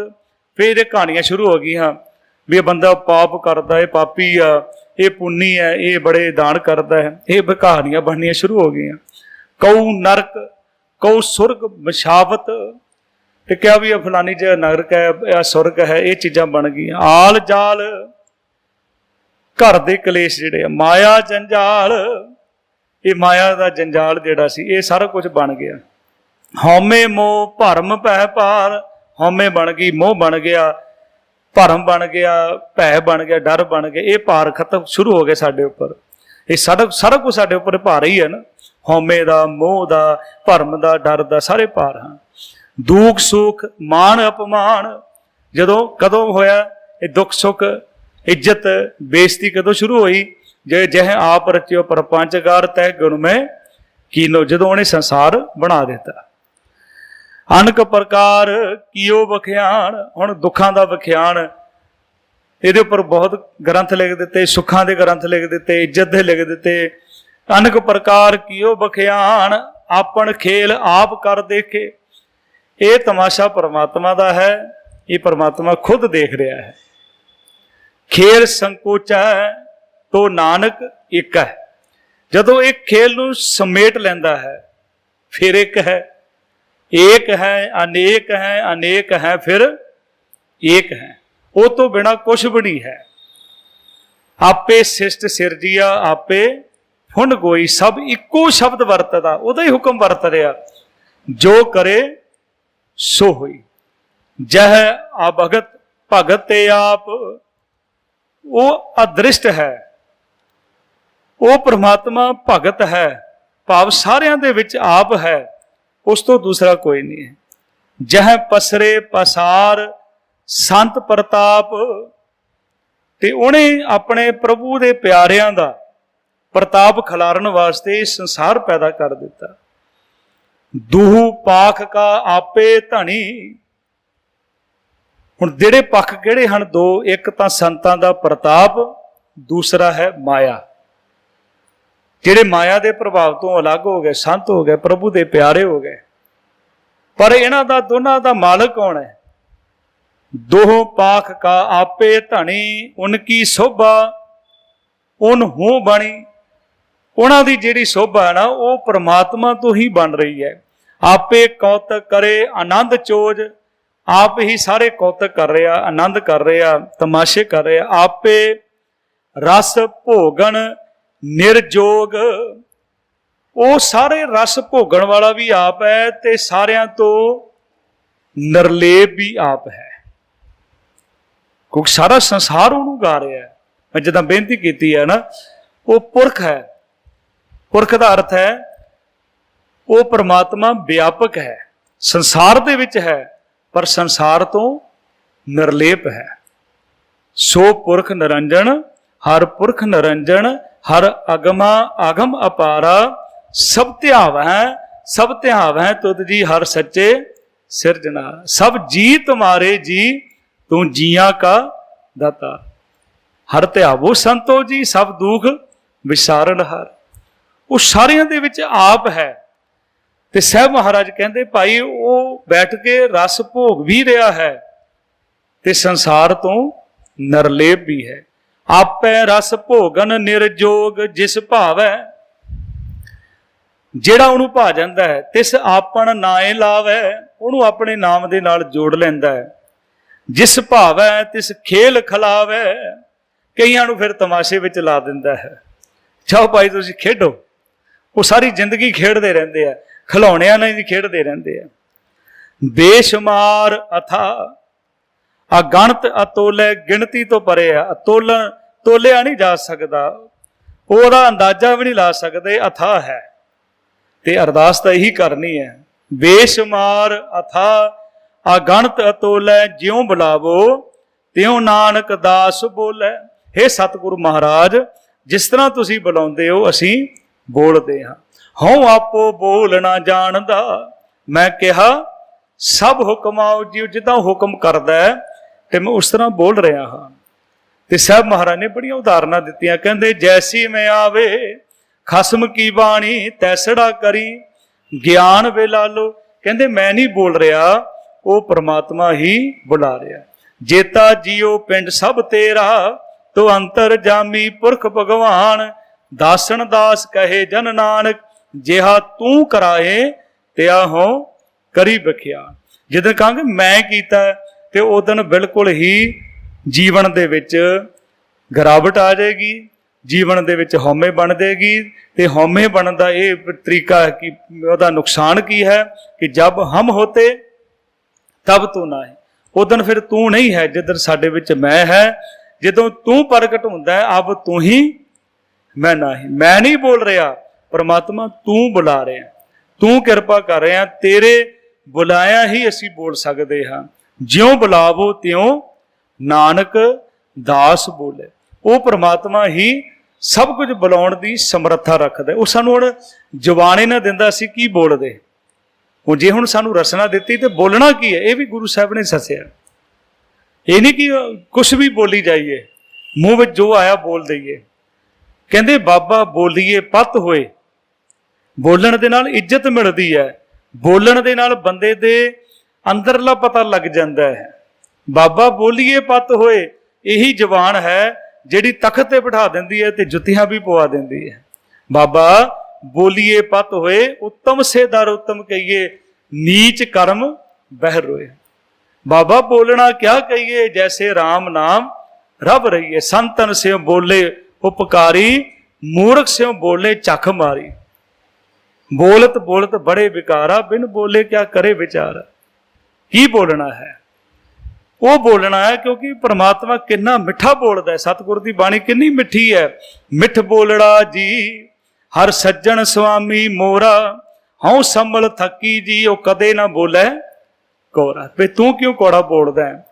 ਫਿਰ ਇਹ ਕਹਾਣੀਆਂ ਸ਼ੁਰੂ ਹੋ ਗਈਆਂ ਵੀ ਇਹ ਬੰਦਾ ਪਾਪ ਕਰਦਾ, ਇਹ ਪਾਪੀ ਆ, ਇਹ ਪੁੰਨੀ ਹੈ, ਇਹ ਬੜੇ ਦਾਨ ਕਰਦਾ ਹੈ। ਇਹ ਕਹਾਣੀਆਂ ਬਣਨੀਆਂ ਸ਼ੁਰੂ ਹੋ ਗਈਆਂ। ਕਉ ਨਰਕ, ਕਉ ਸੁਰਗ ਮਸ਼ਾਵਤ, ਤੇ ਕਿਹਾ ਵੀ ਇਹ ਫਲਾਨੀ ਜਗ੍ਹਾ ਨਰਕ ਹੈ, ਇਹ ਸੁਰਗ ਹੈ, ਇਹ ਚੀਜ਼ਾਂ ਬਣ ਗਈਆਂ। ਆਲ ਜਾਲ, ਘਰ ਦੇ ਕਲੇਸ਼ ਜਿਹੜੇ ਆ, ਮਾਇਆ ਜੰਜਾਲ, ਇਹ ਮਾਇਆ ਦਾ ਜੰਜਾਲ ਜਿਹੜਾ ਸੀ ਇਹ ਸਾਰਾ ਕੁਝ ਬਣ ਗਿਆ। ਹਉਮੈ ਮੋਹ ਭਰਮ ਭੈ ਭਾਰ, ਹਉਮੈ ਬਣ ਗਈ, ਮੋਹ ਬਣ ਗਿਆ, ਭਰਮ ਬਣ ਗਿਆ, ਭੈ ਬਣ ਗਿਆ, ਡਰ ਬਣ ਗਿਆ। ਇਹ ਭਾਰ ਖਤਮ ਸ਼ੁਰੂ ਹੋ ਗਏ ਸਾਡੇ ਉੱਪਰ। ਇਹ ਸਾਰਾ ਕੁਝ ਸਾਡੇ ਉੱਪਰ ਭਾਰ ਹੀ ਹੈ ਨਾ, ਹਉਮੈ ਦਾ, ਮੋਹ ਦਾ, ਭਰਮ ਦਾ, ਡਰ ਦਾ, ਸਾਰੇ ਭਾਰ ਹਨ। ਦੁੱਖ ਸੁੱਖ, ਮਾਣ ਅਪਮਾਨ, ਜਦੋਂ ਕਦੋਂ ਹੋਇਆ ਇਹ ਦੁੱਖ ਸੁੱਖ, ਇੱਜ਼ਤ ਬੇਇੱਜ਼ਤੀ ਕਦੋਂ ਸ਼ੁਰੂ ਹੋਈ? ਜੇ ਜਹ ਆਪ ਰਚਿਓ ਪਰਪੰਚਕਾਰ ਤਹਿ ਗੁਣ ਮੈਂ ਕੀਨੋ, ਜਦੋਂ ਉਹਨੇ ਸੰਸਾਰ ਬਣਾ ਦਿੱਤਾ। ਅਨਕ ਪ੍ਰਕਾਰ ਕੀਓ ਵਖਿਆਣ, ਹੁਣ ਦੁੱਖਾਂ ਦਾ ਵਖਿਆਣ, ਇਹਦੇ ਉੱਪਰ ਬਹੁਤ ਗ੍ਰੰਥ ਲਿਖ ਦਿੱਤੇ, ਸੁੱਖਾਂ ਦੇ ਗ੍ਰੰਥ ਲਿਖ ਦਿੱਤੇ, ਇੱਜ਼ਤ ਦੇ ਲਿਖ ਦਿੱਤੇ। ਅਨਕ ਪ੍ਰਕਾਰ ਕੀਓ ਵਖਿਆਣ, ਆਪਣ ਖੇਲ ਆਪ ਕਰ ਦੇਖੇ। ਇਹ ਤਮਾਸ਼ਾ ਪਰਮਾਤਮਾ ਦਾ ਹੈ, ਇਹ ਪਰਮਾਤਮਾ ਖੁਦ ਦੇਖ ਰਿਹਾ ਹੈ। ਖੇਲ ਸੰਕੋਚਾ ਤੋ ਨਾਨਕ ਇੱਕ ਹੈ। ਜਦੋਂ ਇਹ ਖੇਲ ਨੂੰ ਸਮੇਟ ਲੈਂਦਾ ਹੈ ਫਿਰ ਇੱਕ ਹੈ, ਏਕ ਹੈ, ਅਨੇਕ ਹੈ, ਅਨੇਕ ਹੈ, ਫਿਰ ਏਕ ਹੈ। ਉਹ ਤੋਂ ਬਿਨਾ ਕੁਛ ਵੀ ਨਹੀਂ ਹੈ। ਆਪੇ ਸਿਸ਼ਟ ਸਿਰਜੀਆ, ਆਪੇ ਫੁੰਡ ਗੋਈ, ਸਭ ਇੱਕੋ ਸ਼ਬਦ ਵਰਤਦਾ, ਉਹਦਾ ਹੀ ਹੁਕਮ ਵਰਤ ਰਿਹਾ। ਜੋ ਕਰੇ ਸੋ ਹੋਈ। ਜਹ ਅਭਗਤ ਭਗਤ ਤੇ ਆਪ, ਉਹ ਅਦ੍ਰਿਸ਼ਟ ਹੈ, ਉਹ ਪਰਮਾਤਮਾ ਭਗਤ ਹੈ, ਭਾਵ ਸਾਰਿਆਂ ਦੇ ਵਿੱਚ ਆਪ ਹੈ, ਉਸ ਤੋਂ ਦੂਸਰਾ ਕੋਈ ਨਹੀਂ ਹੈ। ਜਹ ਪਸਰੇ ਪਸਾਰ ਸੰਤ ਪ੍ਰਤਾਪ, ਤੇ ਉਹਨੇ ਆਪਣੇ ਪ੍ਰਭੂ ਦੇ ਪਿਆਰਿਆਂ ਦਾ ਪ੍ਰਤਾਪ ਖਿਲਾਰਨ ਵਾਸਤੇ ਸੰਸਾਰ ਪੈਦਾ ਕਰ ਦਿੱਤਾ। ਦੂਹ ਪਾਖ ਕਾ ਆਪੇ ਧਣੀ, ਹੁਣ ਜਿਹੜੇ ਪੱਖ ਕਿਹੜੇ ਹਨ? ਦੋ। ਇੱਕ ਤਾਂ ਸੰਤਾਂ ਦਾ ਪ੍ਰਤਾਪ, ਦੂਸਰਾ ਹੈ ਮਾਇਆ। ਜਿਹੜੇ ਮਾਇਆ ਦੇ ਪ੍ਰਭਾਵ ਤੋਂ ਅਲੱਗ ਹੋ ਗਏ, ਸੰਤ ਹੋ ਗਏ, ਪ੍ਰਭੂ ਦੇ ਪਿਆਰੇ ਹੋ ਗਏ। ਪਰ ਇਹਨਾਂ ਦਾ ਦੋਨਾਂ ਦਾ ਮਾਲਕ ਕੌਣ ਹੈ? ਦੋਹ ਪਾਖ ਕਾ ਆਪੇ ਧਣੀ, ਉਨਕੀ ਸੋਭਾ ਉਨਹੂ ਬਣੀ। ਉਹਨਾਂ ਦੀ ਜਿਹੜੀ ਸੋਭਾ ਹੈ ਨਾ, ਉਹ ਪਰਮਾਤਮਾ ਤੋਂ ਹੀ ਬਣ ਰਹੀ ਹੈ। ਆਪੇ ਕੌਤਕ ਕਰੇ ਆਨੰਦ ਚੋਜ, ਆਪ ਹੀ ਸਾਰੇ ਕੌਤਕ ਕਰ ਰਿਹਾ, ਆਨੰਦ ਕਰ ਰਿਹਾ, ਤਮਾਸ਼ੇ ਕਰ ਰਿਹਾ। ਆਪੇ ਰਸ ਭੋਗਣ ਨਿਰਜੋਗ, ਉਹ ਸਾਰੇ ਰਸ ਭੋਗਣ ਵਾਲਾ ਵੀ ਆਪ ਹੈ ਤੇ ਸਾਰਿਆਂ ਤੋਂ ਨਿਰਲੇਪ ਵੀ ਆਪ ਹੈ, ਕਿਉਂਕਿ ਸਾਰਾ ਸੰਸਾਰ ਉਹਨੂੰ ਗਾ ਰਿਹਾ ਹੈ। ਮੈਂ ਜਿੱਦਾਂ ਬੇਨਤੀ ਕੀਤੀ ਹੈ ਨਾ, ਉਹ ਪੁਰਖ ਹੈ। ਪੁਰਖ ਦਾ ਅਰਥ ਹੈ ਉਹ ਪਰਮਾਤਮਾ ਵਿਆਪਕ ਹੈ, ਸੰਸਾਰ ਦੇ ਵਿੱਚ ਹੈ, ਪਰ ਸੰਸਾਰ ਤੋਂ ਨਿਰਲੇਪ ਹੈ। ਸੋ ਪੁਰਖ ਨਿਰੰਜਨ ਹਰ ਪੁਰਖ ਨਿਰੰਜਨ ਹਰ ਅਗਮਾ ਆਗਮ ਅਪਾਰਾ ਸਭ ਧਿਆਵੈ ਤੁਧ ਜੀ ਹਰ ਸੱਚੇ ਸਿਰਜਣਾ। ਸਭ ਜੀ ਤੁਮਾਰੇ ਜੀ ਤੂੰ ਜੀਆਂ ਕਾ ਦਾਤਾ। ਹਰ ਧਿਆਵੋ ਸੰਤੋ ਜੀ ਸਭ ਦੁਖ ਵਿਸਾਰਨ ਹਰ। ਉਹ ਸਾਰਿਆਂ ਦੇ ਵਿੱਚ ਆਪ ਹੈ। ਤੇ ਸਾਹਿਬ ਮਹਾਰਾਜ ਕਹਿੰਦੇ ਭਾਈ ਉਹ ਬੈਠ ਕੇ ਰਸ ਭੋਗ ਵੀ ਰਿਹਾ ਹੈ ਤੇ ਸੰਸਾਰ ਤੋਂ ਨਿਰਲੇਪ ਵੀ ਹੈ। ਆਪੈ ਰਸ ਭੋਗਨ ਨਿਰਜੋਗ ਜਿਸ ਭਾਵੈ। ਜਿਹੜਾ ਉਹਨੂੰ ਭਾ ਜਾਂਦਾ ਹੈ ਤਿਸ ਆਪਣ ਨਾਏ ਲਾਵੈ, ਉਹਨੂੰ ਆਪਣੇ ਨਾਮ ਦੇ ਨਾਲ ਜੋੜ ਲੈਂਦਾ ਹੈ। ਜਿਸ ਭਾਵੈ ਤਿਸ ਖੇਲ ਖਿਲਾਵੈ, ਕਈਆਂ ਨੂੰ ਫਿਰ ਤਮਾਸ਼ੇ ਵਿੱਚ ਲਾ ਦਿੰਦਾ ਹੈ। ਜਾਓ ਭਾਈ ਤੁਸੀਂ ਖੇਡੋ। ਉਹ ਸਾਰੀ ਜ਼ਿੰਦਗੀ ਖੇਡਦੇ ਰਹਿੰਦੇ ਆ, ਖਿਡੌਣਿਆਂ ਨਾਲ ਹੀ ਖੇਡਦੇ ਰਹਿੰਦੇ ਆ। ਬੇਸ਼ੁਮਾਰ ਅਥਾ ਅਗਣਤ ਅਤੋਲੇ, ਗਿਣਤੀ ਤੋਂ ਪਰੇ ਆ। ਤੋਲਿਆ ਨਹੀਂ ਜਾ ਸਕਦਾ, ਉਹਦਾ ਅੰਦਾਜ਼ਾ ਵੀ ਨਹੀਂ ਲਾ ਸਕਦੇ, ਅਥਾ ਹੈ। ਤੇ ਅਰਦਾਸ ਤਾਂ ਇਹੀ ਕਰਨੀ ਹੈ, ਬੇਸ਼ੁਮਾਰ ਅਥਾ ਅਗਣਤ ਅਤੋਲੇ, ਜਿਉਂ ਬੁਲਾਵੋ ਤਿਉਂ ਨਾਨਕ ਦਾਸ ਬੋਲੇ। ਹੇ ਸਤਿਗੁਰੂ ਮਹਾਰਾਜ, ਜਿਸ ਤਰ੍ਹਾਂ ਤੁਸੀਂ ਬੁਲਾਉਂਦੇ ਹੋ ਅਸੀਂ ਬੋਲਦੇ ਹਾਂ। ਹਉ ਆਪੋ ਬੋਲ ਨਾ ਜਾਣਦਾ, ਮੈਂ ਕਿਹਾ ਸਭ ਹੁਕਮਾਓ ਜੀ। ਜਿੱਦਾਂ ਹੁਕਮ ਕਰਦਾ ਹੈ ਤੇ ਮੈਂ ਉਸ ਤਰ੍ਹਾਂ ਬੋਲ ਰਿਹਾ ਹਾਂ। ਤੇ ਸਾਹਿਬ ਮਹਾਰਾਜ ਨੇ ਬੜੀਆਂ ਉਦਾਹਰਨਾਂ ਦਿੱਤੀਆਂ। ਕਹਿੰਦੇ ਜੈਸੀ ਮੈਂ ਆਵੇ ਖਸਮ ਕੀ ਬਾਣੀ ਤੈਸੜਾ ਕਰੀ, ਗਿਆਨ ਵੇ ਲਾਲੋ। ਕਹਿੰਦੇ ਮੈਂ ਨਹੀਂ ਬੋਲ ਰਿਹਾ, ਉਹ ਪ੍ਰਮਾਤਮਾ ਹੀ ਬੁਲਾ ਰਿਹਾ। ਜੇਤਾ ਜੀਓ ਪਿੰਡ ਸਭ ਤੇਰਾ, ਤੋ ਅੰਤਰ ਜਾਮੀ ਪੁਰਖ ਭਗਵਾਨ। ਦਾਸਨ ਦਾਸ ਕਹੇ ਜਨ ਨਾਨਕ, ਜਿਹਾ ਤੂੰ ਕਰਾਏ ਤਿਆ ਹੋ ਕਰੀ ਬਖਿਆ। ਜਦੋਂ ਕਹਾਂਗੇ ਮੈਂ ਕੀਤਾ ਤੇ ਉਦੋਂ ਬਿਲਕੁਲ ਹੀ ਜੀਵਨ ਦੇ ਵਿੱਚ ਗਿਰਾਵਟ ਆ ਜਾਏਗੀ, ਜੀਵਨ ਦੇ ਵਿੱਚ ਹਉਮੈ ਬਣ ਜਾਏਗੀ। ਤੇ ਹਉਮੈ ਬਣਨ ਦਾ ਇਹ ਤਰੀਕਾ ਹੈ ਕਿ ਉਹਦਾ ਨੁਕਸਾਨ ਕੀ ਹੈ ਕਿ ਜਬ ਹਮ ਹੋਤੇ ਤਬ ਤੂੰ ਨਾ ਹੈ। ਉਦੋਂ ਫਿਰ ਤੂੰ ਨਹੀਂ ਹੈ ਜਿੱਧਰ ਸਾਡੇ ਵਿੱਚ ਮੈਂ ਹੈ। ਜਦੋਂ ਤੂੰ ਪ੍ਰਗਟ ਹੁੰਦਾ ਹੈ ਅਬ ਤੂੰ ਹੀ ਮੈਂ ਨਹੀਂ। ਮੈਂ ਨਹੀਂ ਬੋਲ ਰਿਹਾ, ਪਰਮਾਤਮਾ ਤੂੰ ਬੁਲਾ ਰਿਹਾ, ਤੂੰ ਕਿਰਪਾ ਕਰ ਰਿਹਾ। ਤੇਰੇ ਬੁਲਾਇਆ ਹੀ ਅਸੀਂ ਬੋਲ ਸਕਦੇ ਹਾਂ। ਜਿਉਂ ਬੁਲਾਵੋ ਤਿਉਂ ਨਾਨਕ ਦਾਸ ਬੋਲੇ। ਉਹ ਪ੍ਰਮਾਤਮਾ ਹੀ ਸਭ ਕੁਝ ਬੁਲਾਉਣ ਦੀ ਸਮਰੱਥਾ ਰੱਖਦਾ। ਉਹ ਸਾਨੂੰ ਹੁਣ ਜ਼ੁਬਾਨ ਨਾ ਦਿੰਦਾ ਅਸੀਂ ਕੀ ਬੋਲਦੇ। ਉਹ ਜੇ ਹੁਣ ਸਾਨੂੰ ਰਸਨਾ ਦਿੱਤੀ ਤੇ ਬੋਲਣਾ ਕੀ ਹੈ ਇਹ ਵੀ ਗੁਰੂ ਸਾਹਿਬ ਨੇ ਦੱਸਿਆ। ਇਹ ਨਹੀਂ ਕਿ ਕੁਛ ਵੀ ਬੋਲੀ ਜਾਈਏ, ਮੂੰਹ ਵਿੱਚ ਜੋ ਆਇਆ ਬੋਲ ਦਈਏ। ਕਹਿੰਦੇ ਬਾਬਾ ਬੋਲੀਏ ਪੱਤ ਹੋਏ। ਬੋਲਣ ਦੇ ਨਾਲ ਇੱਜ਼ਤ ਮਿਲਦੀ ਹੈ, ਬੋਲਣ ਦੇ ਨਾਲ ਬੰਦੇ ਦੇ ਅੰਦਰਲਾ ਪਤਾ ਲੱਗ ਜਾਂਦਾ ਹੈ। ਬਾਬਾ ਬੋਲੀਏ ਪੱਤ ਹੋਏ, ਇਹੀ ਜ਼ਬਾਨ ਹੈ ਜਿਹੜੀ ਤਖਤ ਤੇ ਬਿਠਾ ਦਿੰਦੀ ਹੈ ਤੇ ਜੁੱਤੀਆਂ ਵੀ ਪਵਾ ਦਿੰਦੀ ਹੈ। ਬਾਬਾ ਬੋਲੀਏ ਪੱਤ ਹੋਏ, ਉੱਤਮ ਸੇ ਦਰ ਉੱਤਮ ਕਹੀਏ, ਨੀਚ ਕਰਮ ਬਹਿ ਰੋਏ। ਬਾਬਾ ਬੋਲਣਾ ਕਿਆ ਕਹੀਏ, ਜੈਸੇ ਰਾਮ ਨਾਮ ਰਬ ਰਹੀਏ। ਸੰਤਨ ਸਿਉ ਬੋਲੇ ਉਪਕਾਰੀ, ਮੂਰਖ ਸਿਉ ਬੋਲੇ ਚੱਖ ਮਾਰੀ। ਬੋਲਤ ਬੋਲਤ ਬੜੇ ਵਿਕਾਰਾ, ਬਿਨ ਬੋਲੇ ਕਿਆ ਕਰੇ ਵਿਚਾਰਾ। ਕੀ ਬੋਲਣਾ ਹੈ? ਉਹ ਬੋਲਣਾ ਹੈ ਕਿਉਂਕਿ ਪ੍ਰਮਾਤਮਾ ਕਿੰਨਾ ਮਿੱਠਾ ਬੋਲਦਾ ਹੈ। ਸਤਿਗੁਰ ਦੀ ਬਾਣੀ ਕਿੰਨੀ ਮਿੱਠੀ ਹੈ। ਮਿੱਠ ਬੋਲੜਾ ਜੀ ਹਰ ਸੱਜਣ ਸੁਆਮੀ ਮੋਰਾ, ਹਉ ਸੰਭਲ ਥੱਕੀ ਜੀ ਉਹ ਕਦੇ ਨਾ ਬੋਲੇ ਕੋਰਾ। ਵੀ ਤੂੰ ਕਿਉਂ ਕੌੜਾ ਬੋਲਦਾ ਹੈ?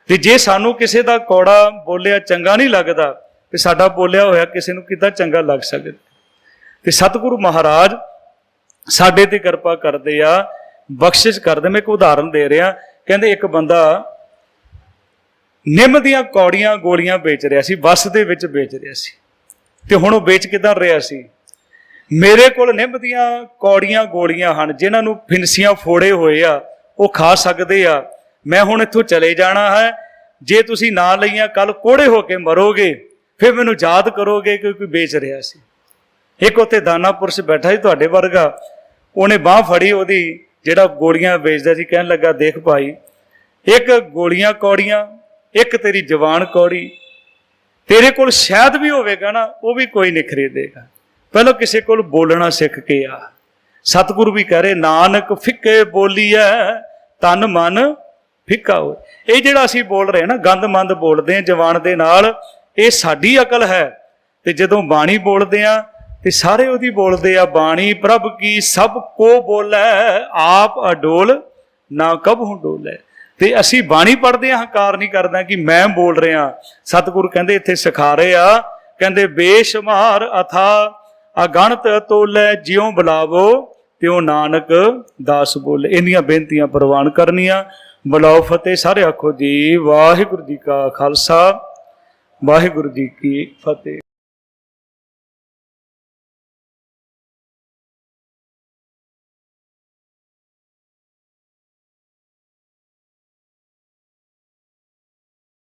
ਤੇ ਜੇ ਸਾਨੂੰ ਕਿਸੇ ਦਾ ਕੌੜਾ ਬੋਲਿਆ ਚੰਗਾ ਨਹੀਂ ਲੱਗਦਾ ਤੇ ਸਾਡਾ ਬੋਲਿਆ ਹੋਇਆ ਕਿਸੇ ਨੂੰ ਕਿੱਦਾਂ ਚੰਗਾ ਲੱਗ ਸਕਦਾ? ਤੇ ਸਤਿਗੁਰੂ ਮਹਾਰਾਜ ਸਾਡੇ ਤੇ ਕਿਰਪਾ ਕਰਦੇ ਆ, ਬਖਸ਼ਿਸ਼ ਕਰਦੇ। ਮੈਂ ਇੱਕ ਉਦਾਹਰਨ ਦੇ ਰਿਹਾ। ਕਹਿੰਦੇ ਇੱਕ ਬੰਦਾ ਨਿੰਮ ਦੀਆਂ ਕੌੜੀਆਂ ਗੋਲੀਆਂ ਵੇਚ ਰਿਹਾ ਸੀ, ਬੱਸ ਦੇ ਵਿੱਚ ਵੇਚ ਰਿਹਾ ਸੀ। ਤੇ ਹੁਣ ਉਹ ਵੇਚ ਕਿੱਦਾਂ ਰਿਹਾ ਸੀ? ਮੇਰੇ ਕੋਲ ਨਿੰਮ ਦੀਆਂ ਕੌੜੀਆਂ ਗੋਲੀਆਂ ਹਨ ਜਿਨ੍ਹਾਂ ਨੂੰ ਫਿਨਸੀਆਂ ਫੋੜੇ ਹੋਏ ਆ, ਉਹ ਖਾ ਸਕਦੇ ਆ। ਮੈਂ ਹੁਣ ਇੱਥੋਂ ਚਲੇ ਜਾਣਾ ਹੈ, ਜੇ ਤੁਸੀਂ ਨਾ ਲਈਆਂ ਕੱਲ ਕੋੜੇ ਹੋ ਕੇ ਮਰੋਗੇ, ਫਿਰ ਮੈਨੂੰ ਯਾਦ ਕਰੋਗੇ ਕਿ ਕੋਈ ਵੇਚ ਰਿਹਾ ਸੀ। ਇੱਕ ਉੱਥੇ ਦਾਨਾ ਪੁਰਸ਼ ਬੈਠਾ ਸੀ ਤੁਹਾਡੇ ਵਰਗਾ, ਉਹਨੇ ਬਾਂਹ ਫੜੀ ਉਹਦੀ, ਜਿਹੜਾ ਗੋਲੀਆਂ ਵੇਚਦਾ ਸੀ। ਕਹਿਣ ਲੱਗਾ ਦੇਖ ਭਾਈ, ਇੱਕ ਗੋਲੀਆਂ ਕੌੜੀਆਂ, ਇੱਕ ਤੇਰੀ ਜ਼ਬਾਨ ਕੌੜੀ। ਤੇਰੇ ਕੋਲ ਸ਼ਾਇਦ ਵੀ ਹੋਵੇਗਾ ਨਾ, ਉਹ ਵੀ ਕੋਈ ਨਹੀਂ ਖਰੀਦੇਗਾ। ਪਹਿਲਾਂ ਕਿਸੇ ਕੋਲ ਬੋਲਣਾ ਸਿੱਖ ਕੇ ਆ। ਸਤਿਗੁਰੂ ਵੀ ਕਹਿ ਰਹੇ ਨਾਨਕ ਫਿੱਕੇ ਬੋਲੀਐ ਤਨ ਮਨ ਫਿੱਕਾ ਹੋਏ। ਇਹ ਜਿਹੜਾ ਅਸੀਂ ਬੋਲ ਰਹੇ ਨਾ, ਗੰਦ ਮੰਦ ਬੋਲਦੇ ਹਾਂ ਜ਼ਬਾਨ ਦੇ ਨਾਲ, ਇਹ ਸਾਡੀ ਅਕਲ ਹੈ। ਤੇ ਜਦੋਂ ਬਾਣੀ ਬੋਲਦੇ ਆ ਤੇ ਸਾਰੇ ਉਹਦੀ ਬੋਲਦੇ ਆ। ਬਾਣੀ ਪ੍ਰਭ ਕੀ ਸਭ ਕੋ ਬੋਲੇ, ਆਪ ਅਡੋਲ ਨਾ ਕਬਹੁ ਡੋਲੇ। ਤੇ ਅਸੀਂ ਬਾਣੀ ਪੜ੍ਹਦੇ ਹਾਂ, ਹੰਕਾਰ ਨਹੀਂ ਕਰਦਾ ਕਿ ਮੈਂ ਬੋਲ ਰਿਹਾ। ਸਤਿਗੁਰੂ ਕਹਿੰਦੇ ਇੱਥੇ ਸਿਖਾ ਰਹੇ ਆ, ਕਹਿੰਦੇ ਬੇਸ਼ੁਮਾਰ ਅਥਾ ਅਗਣਤ ਅਤੁੱਲ ਜਿਉ ਬੁਲਾਵੋ ਤਿਉ ਨਾਨਕ ਦਾਸ ਬੋਲੇ। ਇੰਨੀਆਂ ਬੇਨਤੀਆਂ ਪ੍ਰਵਾਨ ਕਰਨੀਆਂ। ਬੁਲਾਓ ਫਤਿਹ। ਸਾਰੇ ਆਖੋ ਜੀ ਵਾਹਿਗੁਰੂ ਜੀ ਕਾ ਖਾਲਸਾ, ਵਾਹਿਗੁਰੂ ਜੀ ਕੀ ਫਤਿਹ।